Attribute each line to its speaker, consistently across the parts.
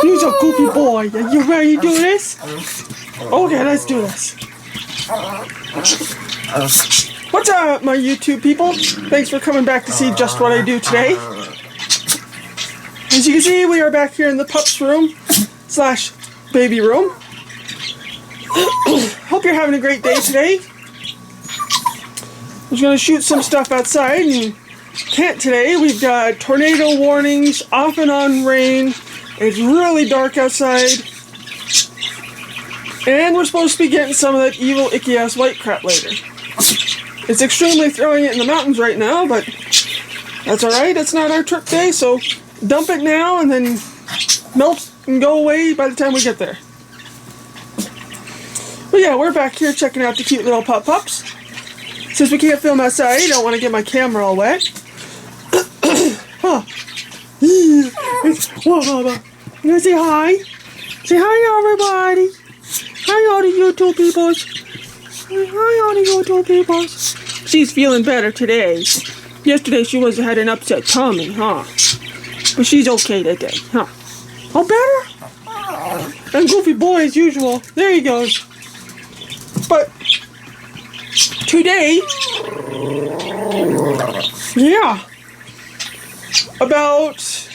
Speaker 1: You're a goofy boy. Are you ready to do this? Okay, let's do this. What's up, my YouTube people? Thanks for coming back to see Just What I Do today. As you can see, we are back here in the pups room / baby room. Hope you're having a great day today. I was going to shoot some stuff outside and can't today. We've got tornado warnings, off and on rain. It's really dark outside. And we're supposed to be getting some of that evil, icky-ass white crap later. It's extremely throwing it in the mountains right now, but that's alright. It's not our trip day, so dump it now and then melt and go away by the time we get there. But yeah, we're back here checking out the cute little pups. Since we can't film outside, I don't want to get my camera all wet. Huh. Whoa. You gonna say hi? Say hi, everybody. Hi, all the YouTube peoples. Hi, all the YouTube peoples. She's feeling better today. Yesterday she had an upset tummy, huh? But she's okay today, huh? Oh, better? And goofy boy as usual. There he goes. But today, yeah, about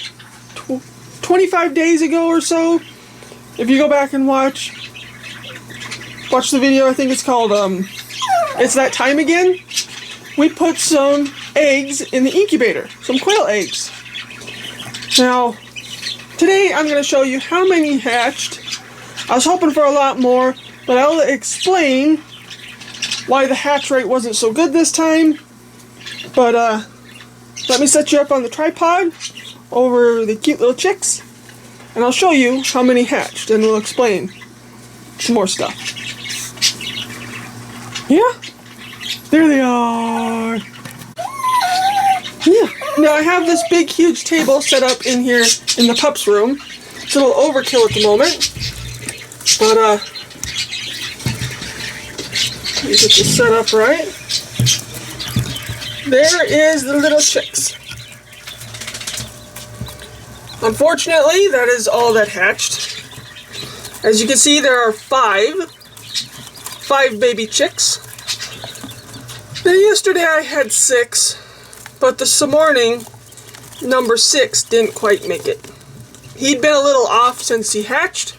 Speaker 1: 25 days ago or so, if you go back and watch the video, I think it's called It's That Time Again, we put some eggs in the incubator, some quail eggs. Now, today I'm going to show you how many hatched. I was hoping for a lot more, but I'll explain why the hatch rate wasn't so good this time. But let me set you up on the tripod over the cute little chicks, and I'll show you how many hatched, and we'll explain some more stuff. Yeah, there they are. Yeah, now I have this big huge table set up in here in the pups room. It's a little overkill at the moment, but let me get this set up right. There is the little chicks. Unfortunately, that is all that hatched. As you can see, there are five baby chicks. Now, yesterday I had 6, but this morning, number 6 didn't quite make it. He'd been a little off since he hatched.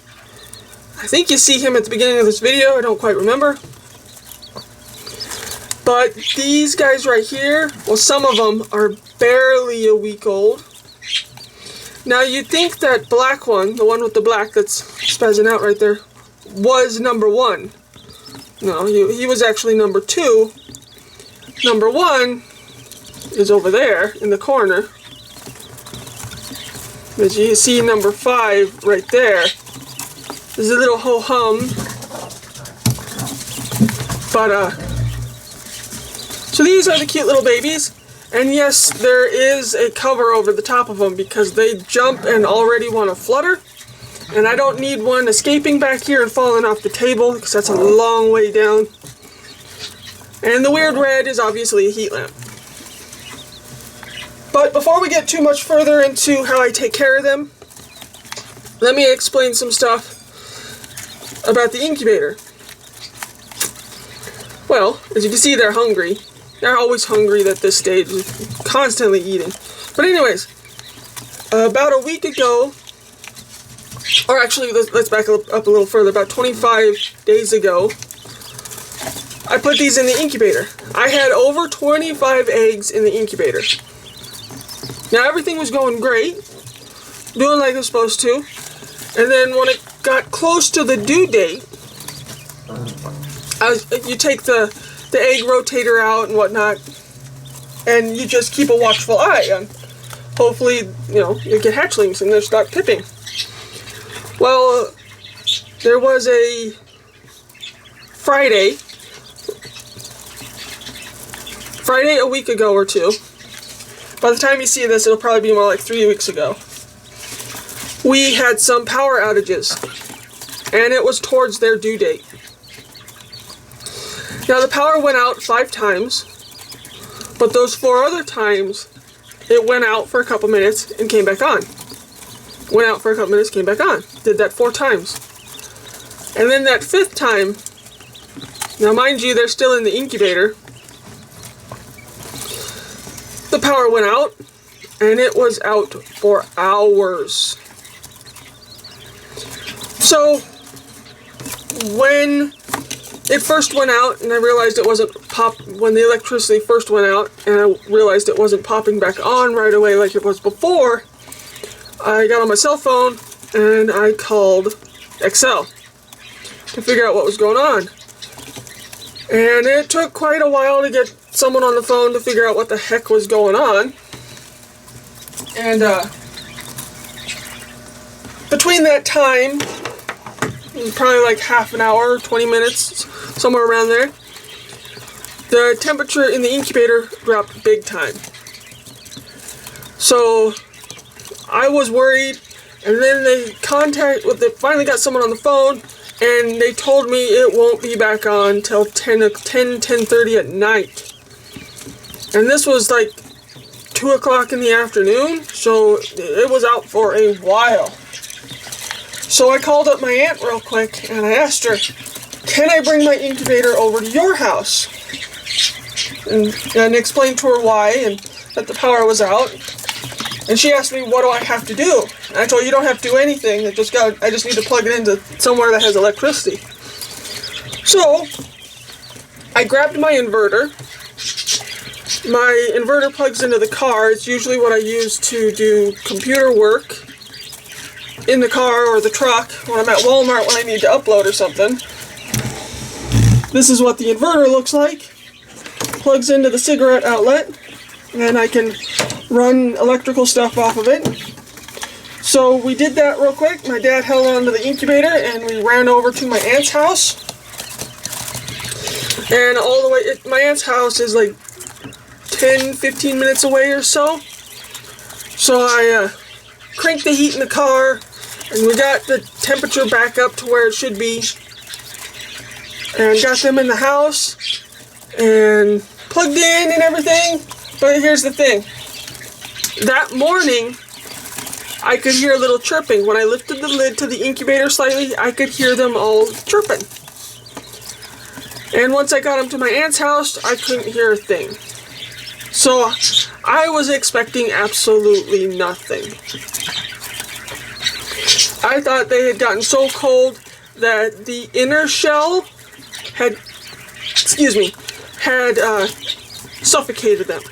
Speaker 1: I think you see him at the beginning of this video, I don't quite remember. But these guys right here, well, some of them are barely a week old. Now, you'd think that black one, the one with the black that's spazzing out right there, was number 1. No, he was actually number 2. Number 1 is over there in the corner. As you see, number 5 right there. There's a little ho-hum. But, so these are the cute little babies. And yes, there is a cover over the top of them because they jump and already want to flutter. And I don't need one escaping back here and falling off the table because that's a long way down. And the weird red is obviously a heat lamp. But before we get too much further into how I take care of them, let me explain some stuff about the incubator. Well, as you can see, they're hungry. They're always hungry at this stage, constantly eating. But anyways, about a week ago, or actually, let's back up a little further, about 25 days ago, I put these in the incubator. I had over 25 eggs in the incubator. Now, everything was going great, doing like it's supposed to. And then when it got close to the due date, you take the egg rotator out and whatnot, and you just keep a watchful eye on. Hopefully, you get hatchlings and they start pipping. Well, there was a Friday a week ago or two. By the time you see this, it'll probably be more like 3 weeks ago. We had some power outages, and it was towards their due date. Now, the power went out 5 times, but those 4 other times, it went out for a couple minutes and came back on. Went out for a couple minutes, came back on. Did that 4 times. And then that 5th time, now mind you, they're still in the incubator, the power went out, and it was out for hours. So, when it first went out, and I realized it wasn't when the electricity first went out, and I realized it wasn't popping back on right away like it was before, I got on my cell phone, and I called Excel to figure out what was going on. And it took quite a while to get someone on the phone to figure out what the heck was going on. And between that time, probably like half an hour, 20 minutes, somewhere around there, the temperature in the incubator dropped big time. So I was worried, and then they finally got someone on the phone, and they told me it won't be back on till 10:30 at night. And this was like 2 o'clock in the afternoon, so it was out for a while. So I called up my aunt real quick, and I asked her, can I bring my incubator over to your house? And explained to her why, and that the power was out. And she asked me, what do I have to do? And I told her, you don't have to do anything. I just need to plug it into somewhere that has electricity. So I grabbed my inverter. My inverter plugs into the car. It's usually what I use to do computer work in the car or the truck when I'm at Walmart when I need to upload or something. This is what the inverter looks like. Plugs into the cigarette outlet, and I can run electrical stuff off of it. So we did that real quick. My dad held on to the incubator, and we ran over to my aunt's house. And all the way, my aunt's house is like 10-15 minutes away or so. So I cranked the heat in the car, and we got the temperature back up to where it should be, and got them in the house, and plugged in and everything. But here's the thing. That morning, I could hear a little chirping. When I lifted the lid to the incubator slightly, I could hear them all chirping. And once I got them to my aunt's house, I couldn't hear a thing. So I was expecting absolutely nothing. I thought they had gotten so cold that the inner shell had suffocated them.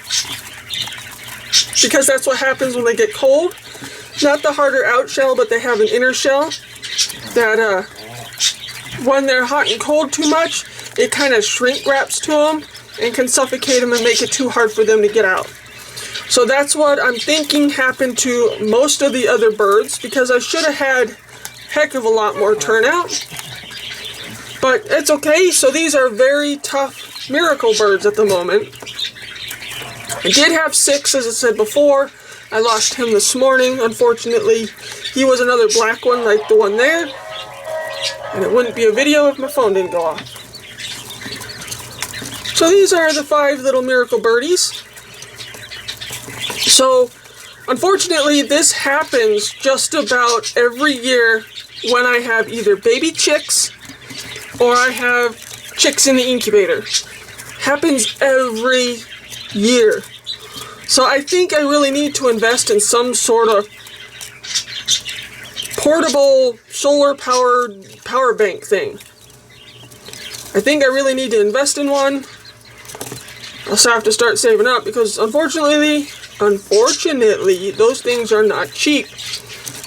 Speaker 1: Because that's what happens when they get cold. Not the harder out shell, but they have an inner shell that when they're hot and cold too much, it kind of shrink wraps to them and can suffocate them and make it too hard for them to get out. So that's what I'm thinking happened to most of the other birds, because I should have had heck of a lot more turnout. But it's okay. So these are very tough miracle birds at the moment. I did have 6, as I said before. I lost him this morning, unfortunately. He was another black one like the one there. And it wouldn't be a video if my phone didn't go off. So these are the 5 little miracle birdies. So, unfortunately, this happens just about every year when I have either baby chicks or I have chicks in the incubator. Happens every year. So I think I really need to invest in some sort of portable solar powered power bank thing. I think I really need to invest in one. I'll also have to start saving up because unfortunately, those things are not cheap.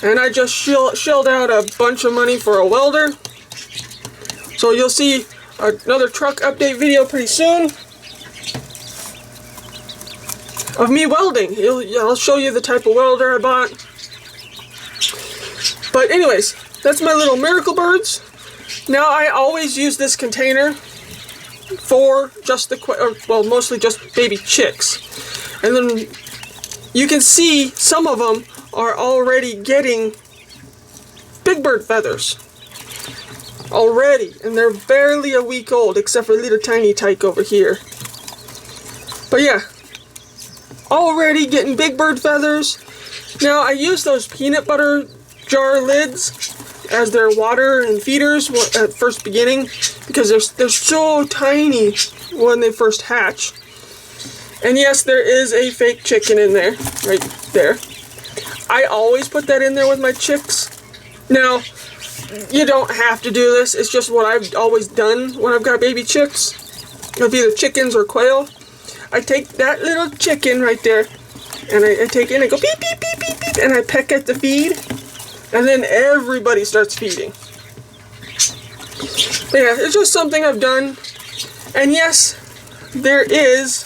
Speaker 1: And I just shelled out a bunch of money for a welder. So you'll see another truck update video pretty soon of me welding. I'll show you the type of welder I bought. But anyways, that's my little miracle birds. Now I always use this container for just mostly just baby chicks. And then you can see some of them are already getting big bird feathers. Already. And they're barely a week old, except for little tiny tyke over here. But yeah, already getting big bird feathers. Now I use those peanut butter jar lids as their water and feeders at first beginning, because they're so tiny when they first hatch. And yes, there is a fake chicken in there, right there. I always put that in there with my chicks. Now, you don't have to do this. It's just what I've always done when I've got baby chicks, of either chickens or quail. I take that little chicken right there, and I take it and I go beep, beep, beep, beep, beep, and I peck at the feed, and then everybody starts feeding. But yeah, it's just something I've done. And yes, there is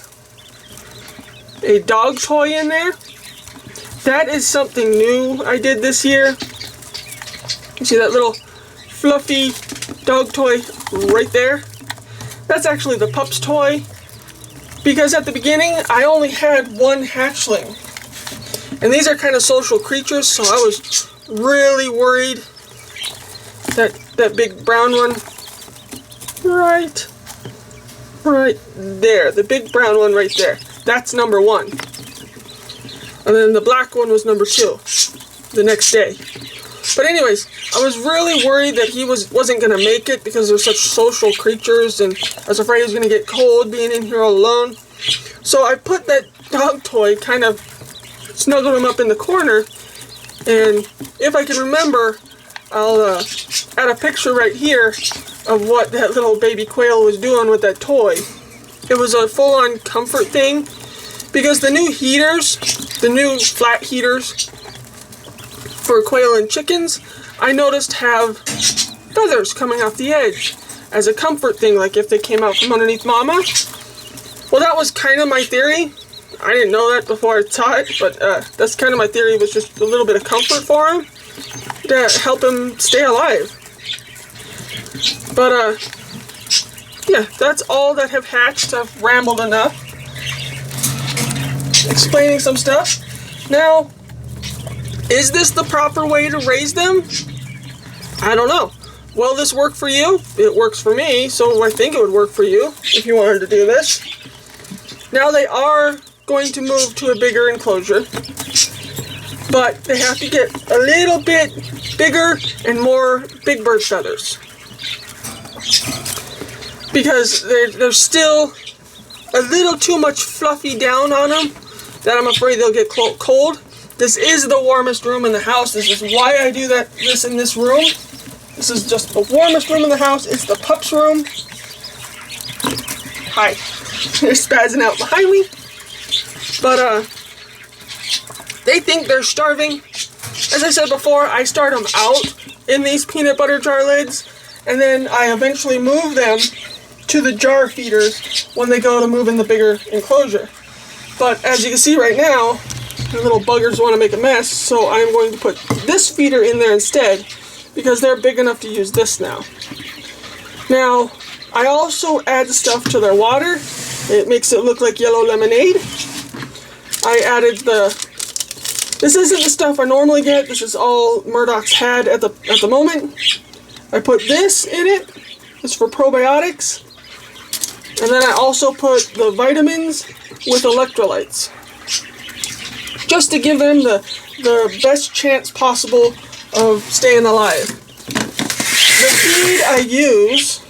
Speaker 1: a dog toy in there. That is something new I did this year. You see that little fluffy dog toy right there? That's actually the pup's toy. Because at the beginning, I only had one hatchling. And these are kind of social creatures, so I was really worried that that big brown one, right there, the big brown one right there, that's number 1. And then the black one was number 2 the next day. But anyways, I was really worried that he wasn't going to make it because they're such social creatures, and I was afraid he was going to get cold being in here all alone. So I put that dog toy, kind of snuggled him up in the corner, and if I can remember, I'll add a picture right here of what that little baby quail was doing with that toy. It was a full-on comfort thing, because the new heaters, the new flat heaters for quail and chickens, I noticed have feathers coming off the edge as a comfort thing, like if they came out from underneath mama. Well, that was kind of my theory. I didn't know that before I saw it, but that's kind of my theory, was just a little bit of comfort for him to help him stay alive. But yeah, that's all that have hatched. I've rambled enough explaining some stuff. Now, is this the proper way to raise them? I don't know. Will this work for you? It works for me, so I think it would work for you if you wanted to do this. Now they are going to move to a bigger enclosure, but they have to get a little bit bigger and more big bird feathers, because there's still a little too much fluffy down on them that I'm afraid they'll get cold. This is the warmest room in the house. This is why I do this in this room. This is just the warmest room in the house. It's the pups' room. Hi. They're spazzing out behind me. But, they think they're starving. As I said before, I start them out in these peanut butter jar lids, and then I eventually move them to the jar feeders when they go to move in the bigger enclosure. But as you can see right now, the little buggers want to make a mess, so I'm going to put this feeder in there instead, because they're big enough to use this now. Now, I also add stuff to their water. It makes it look like yellow lemonade. I added this isn't the stuff I normally get. This is all Murdoch's had at the moment. I put this in it. It's for probiotics. And then I also put the vitamins with electrolytes, just to give them the best chance possible of staying alive. The feed I use,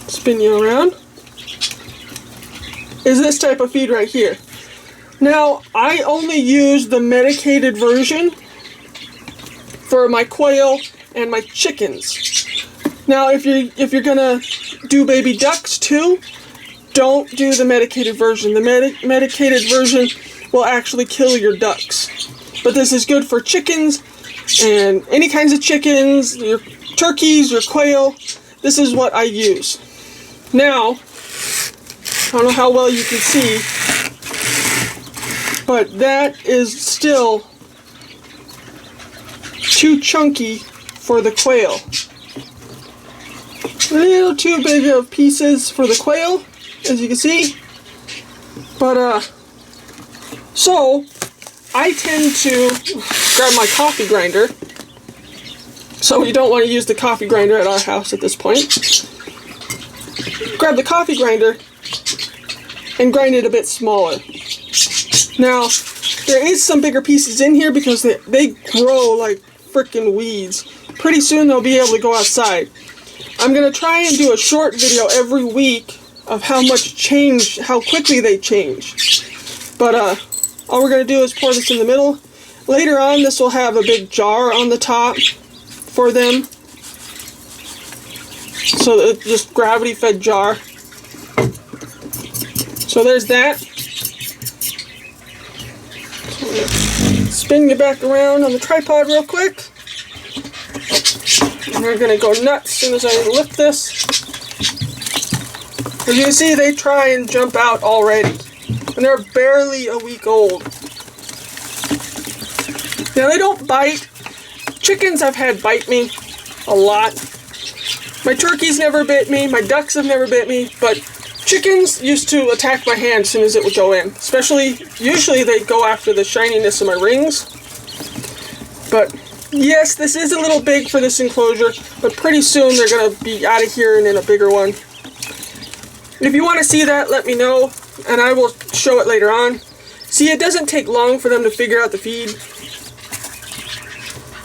Speaker 1: spin you around, is this type of feed right here. Now, I only use the medicated version for my quail and my chickens. Now, if you're gonna do baby ducks too, don't do the medicated version. The medicated version will actually kill your ducks. But this is good for chickens and any kinds of chickens, your turkeys, your quail. This is what I use. Now, I don't know how well you can see, but that is still too chunky for the quail. A little too big of pieces for the quail, as you can see. But, so, I tend to grab my coffee grinder. So you don't want to use the coffee grinder at our house at this point. Grab the coffee grinder and grind it a bit smaller. Now, there is some bigger pieces in here because they grow like freaking weeds. Pretty soon they'll be able to go outside. I'm going to try and do a short video every week of how quickly they change. But all we're going to do is pour this in the middle. Later on, this will have a big jar on the top for them. So it's just gravity-fed jar. So there's that. Spin you back around on the tripod real quick. And they're going to go nuts as soon as I lift this. As you can see, they try and jump out already. And they're barely a week old. Now, they don't bite. Chickens I've had bite me a lot. My turkeys never bit me. My ducks have never bit me. But chickens used to attack my hand as soon as it would go in. Usually they go after the shininess of my rings. But yes, this is a little big for this enclosure, but pretty soon they're going to be out of here and in a bigger one. If you want to see that, let me know, and I will show it later on. See, it doesn't take long for them to figure out the feed.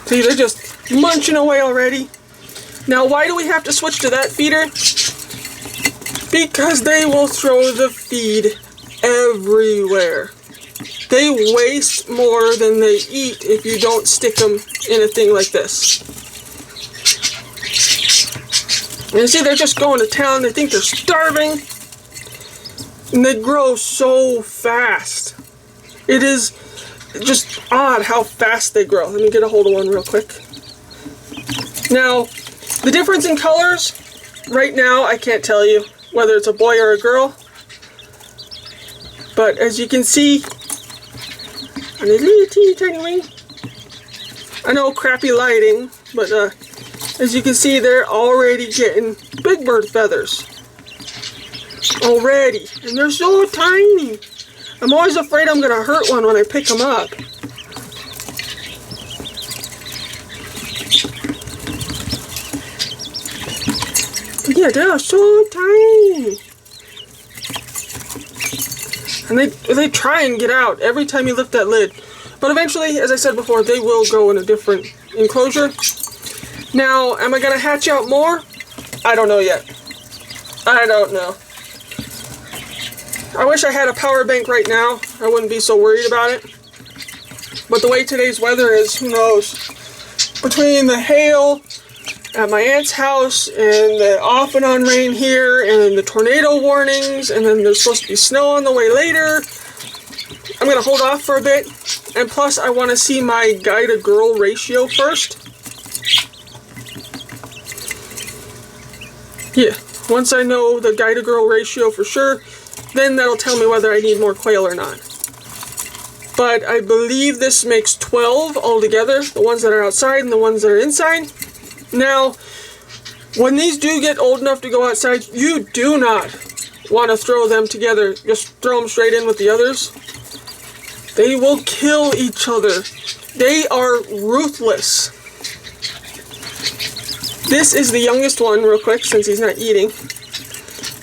Speaker 1: See, they're just munching away already. Now, why do we have to switch to that feeder? Because they will throw the feed everywhere. They waste more than they eat if you don't stick them in a thing like this. And you see, they're just going to town. They think they're starving. And they grow so fast. It is just odd how fast they grow. Let me get a hold of one real quick. Now, the difference in colors, right now, I can't tell you whether it's a boy or a girl. But as you can see, on a little teeny tiny wing. I know, crappy lighting, but as you can see, they're already getting big bird feathers. Already. And they're so tiny. I'm always afraid I'm going to hurt one when I pick them up. But yeah, they're so tiny. And they try and get out every time you lift that lid. But eventually, as I said before, they will go in a different enclosure. Now, am I going to hatch out more? I don't know yet. I don't know. I wish I had a power bank right now. I wouldn't be so worried about it. But the way today's weather is, who knows? Between the hail at my aunt's house and the off and on rain here and the tornado warnings, and then there's supposed to be snow on the way later, I'm going to hold off for a bit. And plus, I want to see my guy to girl ratio first. Yeah, once I know the guy to girl ratio for sure, then that'll tell me whether I need more quail or not. But I believe this makes 12 altogether, the ones that are outside and the ones that are inside. Now, when these do get old enough to go outside, you do not want to throw them together. Just throw them straight in with the others. They will kill each other. They are ruthless. This is the youngest one, real quick, since he's not eating.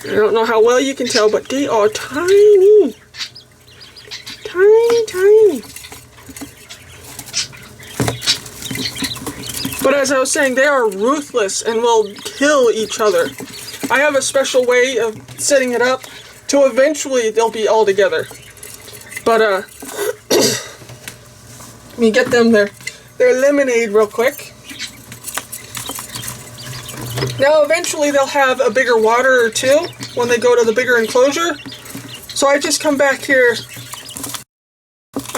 Speaker 1: I don't know how well you can tell, but they are tiny. Tiny, tiny. But as I was saying, they are ruthless and will kill each other. I have a special way of setting it up to eventually they'll be all together. But, let me get them their lemonade real quick. Now, eventually they'll have a bigger water or two when they go to the bigger enclosure. So I just come back here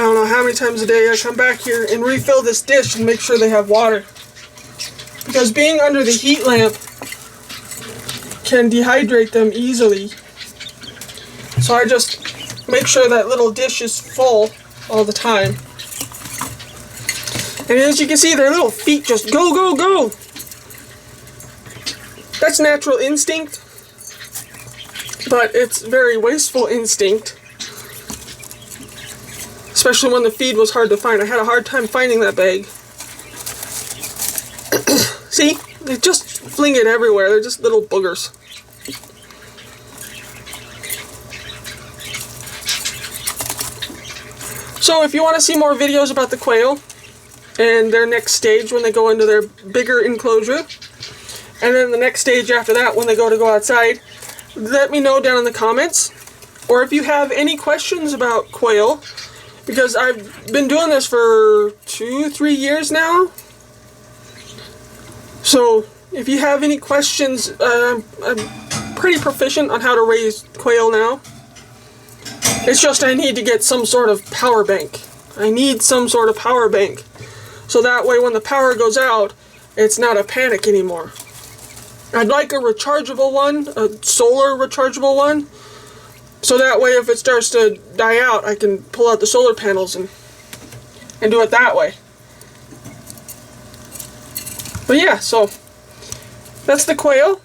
Speaker 1: don't know how many times a day I come back here and refill this dish and make sure they have water. Because being under the heat lamp can dehydrate them easily. So I just make sure that little dish is full all the time. And as you can see, their little feet just go, go, go. That's natural instinct, but it's very wasteful instinct. Especially when the feed was hard to find. I had a hard time finding that bag. See? They just fling it everywhere. They're just little boogers. So if you want to see more videos about the quail and their next stage when they go into their bigger enclosure, and then the next stage after that when they go outside, let me know down in the comments. Or if you have any questions about quail, because I've been doing this for 2-3 years now. So if you have any questions, I'm pretty proficient on how to raise quail now. It's just I need to get some sort of power bank. I need some sort of power bank. So that way when the power goes out, it's not a panic anymore. I'd like a rechargeable one, a solar rechargeable one. So that way if it starts to die out, I can pull out the solar panels and do it that way. But yeah, so that's the quail.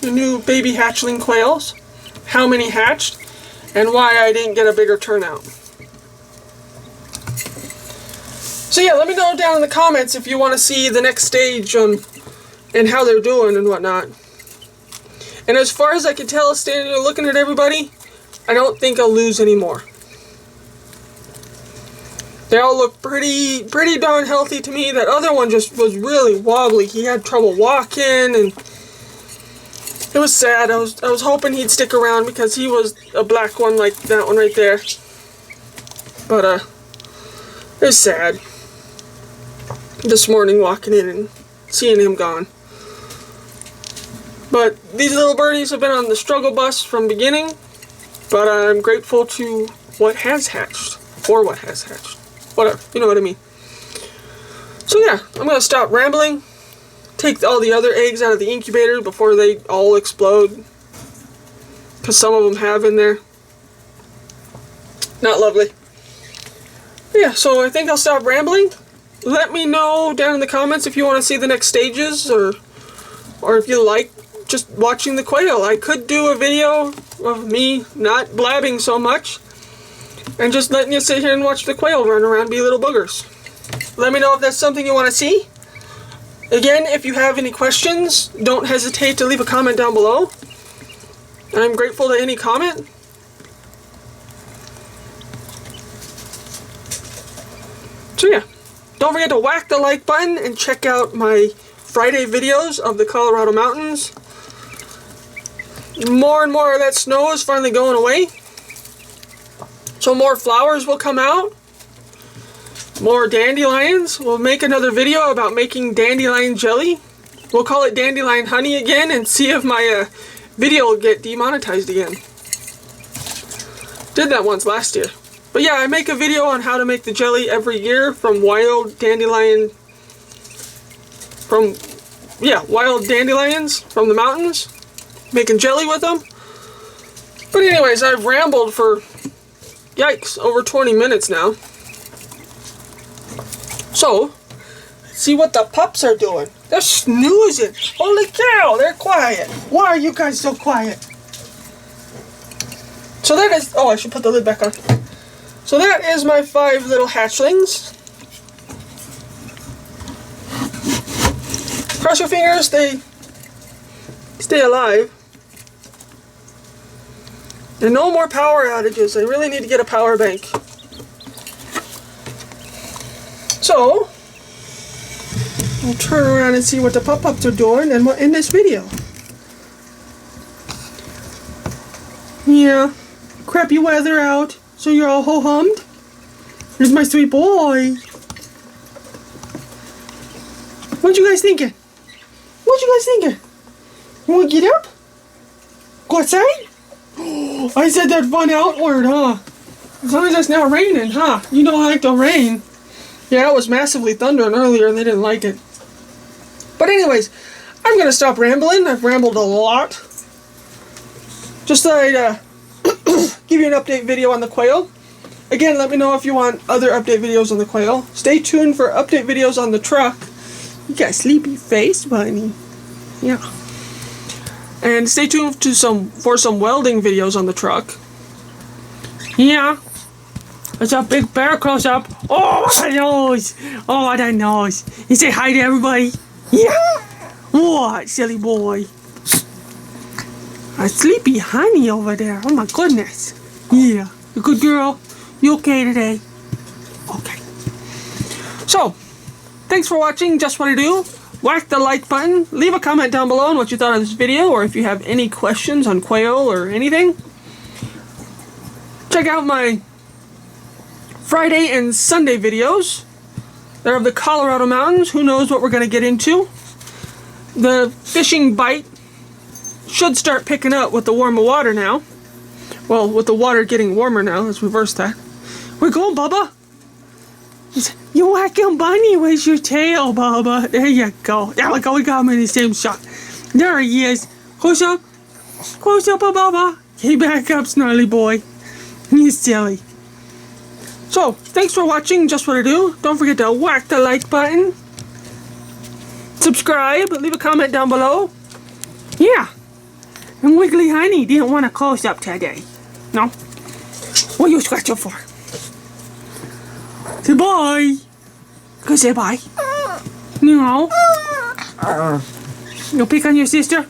Speaker 1: The new baby hatchling quails. How many hatched, and why I didn't get a bigger turnout. So yeah, let me know down in the comments if you want to see the next stage and how they're doing and whatnot. And as far as I can tell, standing there looking at everybody, I don't think I'll lose any more. They all look pretty darn healthy to me. That other one just was really wobbly. He had trouble walking, and it was sad. I was hoping he'd stick around because he was a black one like that one right there. But it was sad. This morning walking in and seeing him gone. But these little birdies have been on the struggle bus from beginning, but I'm grateful to what has hatched, or what has hatched. Whatever, you know what I mean. So yeah, I'm going to stop rambling, take all the other eggs out of the incubator before they all explode, because some of them have in there. Not lovely. Yeah, so I think I'll stop rambling. Let me know down in the comments if you want to see the next stages, or if you like just watching the quail. I could do a video of me not blabbing so much and just letting you sit here and watch the quail run around and be little boogers. Let me know if that's something you want to see. Again, if you have any questions, don't hesitate to leave a comment down below. I'm grateful to any comment. So yeah, don't forget to whack the like button and check out my Friday videos of the Colorado mountains. More and more of that snow is finally going away. So more flowers will come out. More dandelions. We'll make another video about making dandelion jelly. We'll call it dandelion honey again and see if my video will get demonetized again. Did that once last year. But yeah, I make a video on how to make the jelly every year from wild dandelions from the mountains. Making jelly with them. But anyways, I've rambled for, yikes, over 20 minutes now. So, let's see what the pups are doing. They're snoozing. Holy cow, they're quiet. Why are you guys so quiet? So that is, oh, I should put the lid back on. So that is my 5 little hatchlings. Cross your fingers, they stay alive. And no more power outages. I really need to get a power bank. So, I'll turn around and see what the pup-ups are doing and what in this video. Yeah, crappy weather out, so you're all ho-hummed. Here's my sweet boy. What you guys thinking? What you guys thinking? You want to get up? Go outside? I said that fun outward, huh? As long as it's not raining, huh? You don't like the rain. Yeah, it was massively thundering earlier and they didn't like it. But anyways, I'm going to stop rambling. I've rambled a lot. Just thought I'd give you an update video on the quail. Again, let me know if you want other update videos on the quail. Stay tuned for update videos on the truck. You got a sleepy face, bunny. Yeah. And stay tuned for some welding videos on the truck. Yeah. It's a big bear close up. Oh, what a nose! Oh, what a nose! You say hi to everybody? Yeah. What, silly boy? A sleepy honey over there. Oh my goodness. Yeah. You good girl? You okay today? Okay. So, thanks for watching Justwhatido. Whack the like button. Leave a comment down below on what you thought of this video, or if you have any questions on quail or anything. Check out my Friday and Sunday videos. They're of the Colorado mountains. Who knows what we're going to get into. The fishing bite should start picking up with the warmer water now. Well, with the water getting warmer now. Let's reverse that. We're going, Bubba. You whacking bunny with your tail, Bubba. There you go. There we go. We got him in the same shot. There he is. Close up. Close up, Bubba. Hey, back up, snarly boy. He's silly. So, thanks for watching Justwhatido. Don't forget to whack the like button. Subscribe. Leave a comment down below. Yeah. And Wiggly Honey didn't want a close up today. No? What are you scratching for? Say bye. Go say bye. No. You'll pick on your sister?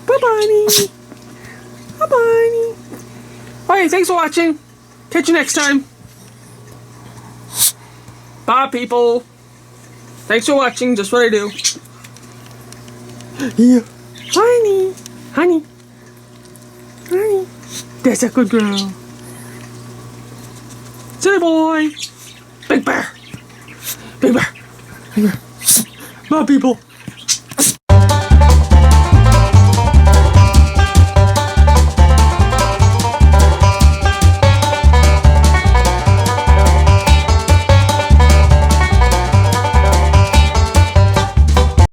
Speaker 1: Bye, bunny. Bye, bunny. Alright, thanks for watching. Catch you next time. Bye, people. Thanks for watching Justwhatido. Yeah. Honey. Honey. Honey. That's a good girl. Silly boy. Big bear. Big bear. Big bear. Bye, people.